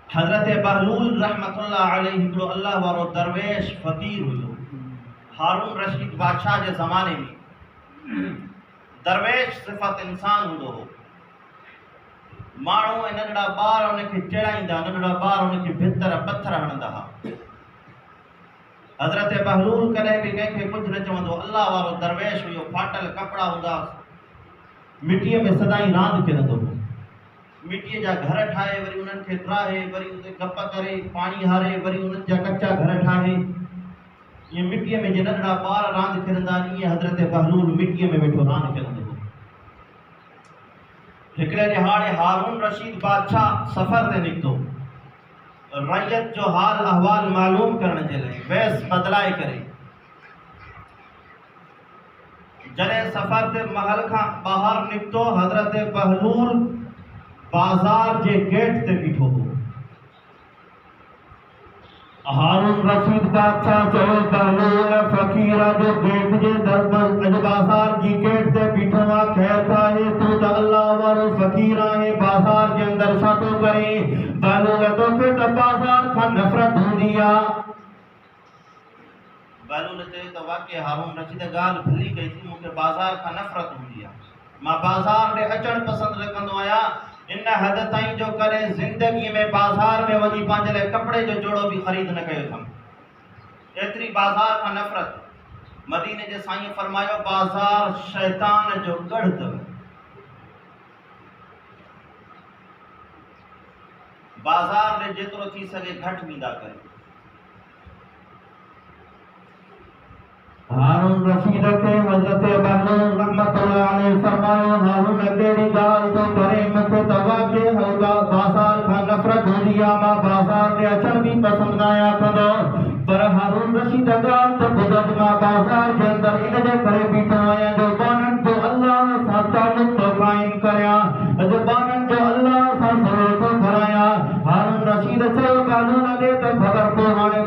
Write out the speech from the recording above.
हजरत बहलूल रहमतुल्लाह अलैहि हिकिड़ो अल्लाह वारो दरवेश फ़कीर हुयो। हारून रशीद बादशाह जे ज़माने में दरवेश सिफ़त इंसान हूंदो हो। माण्हू ऐं नंढड़ा ॿार उनखे चिड़ाईंदा, नंढड़ा ॿार उनखे भितर पत्थर हणंदा हुआ। हजरत बहलूल कॾहिं बि कंहिंखे कुझु न चवंदो। अल्लाह वारो दरवेश हुयो। फाटल कपिड़ा हूंदा, मिटीअ में सदाई रांदि खेॾंदो हो। मिटीअ जा घर ठाहे, वरी उन्हनि खे त्राहे, वरी उते गप करे, पाणी हारे, वरी उन्हनि जा कचा घर ठाहे। ईअं मिटीअ में जीअं नंढड़ा ॿार रांदि खेॾंदा, ईअं हज़रत बहलूल मिटीअ में वेठो रांदि खेॾंदो हो। हिकिड़े ॾिहाड़े हारून रशीद बादशाह सफ़र ते निकितो, रैयत जो हाल अहवाल मालूम करण जे लाइ, वेस बदलाए करे। जॾहिं सफ़र ते महल खां ॿाहिरि निकितो, हज़रत बहलूल बाज़ार जे गेट ते बीठो हो। हारून रशीद बादशाह चयो, बहलूल फ़कीर जो गेट जे दरबार अॼु बाज़ार जी गेट ते बीठो आहे। ख़ैर त आहे, तूं त अल्लाह वारो फ़कीर आहे, बाज़ार जे अंदरि छा थो करे? बहलूल तोखे त बाज़ार खां नफ़रत हूंदी आहे। बहलूल चयो त वाक़ई हारून रशीद ॻाल्हि भली कई थी, मूंखे बाज़ार खां नफ़रत हूंदी आहे। मां बाज़ार ॾे अचणु पसंदि न कंदो आहियां। इन हद ताईं जो कॾहिं ज़िंदगीअ में बाज़ार में वञी पंहिंजे लाइ कपिड़े जो जोड़ो बि ख़रीद न कयो अथमि। एतिरी बाज़ार खां नफ़रत। मदीने जे साईं फरमायो, बाज़ार शैतान जो गढ़ अथव। बाज़ार ॾे जेतिरो थी सघे घटि वेंदा करे। हारून रशीद खे हज़रत बहलूल रहमतुल्लाह अलैहि फरमायो, हारून कहिड़ी ॻाल्हि थो करे? मूंखे त वाक़ई बाज़ार खां नफ़रत हूंदी आहे। मां बाज़ार ॾे अचणु बि पसंदि न आहियां कंदो। पर हारून रशीद ॻाल्हि त ॿुधो, मां बाज़ार जे अंदरि इन जे करे बीठो आहियां जो ॿारनि जो अल्लाह सां तालुक़ थो क़ाइमु करियां, अॼु ॿारनि जो अल्लाह सां सरो थो करायां। हारून रशीद चयो, बहलूल ॾे त ख़बर पोइ हाणे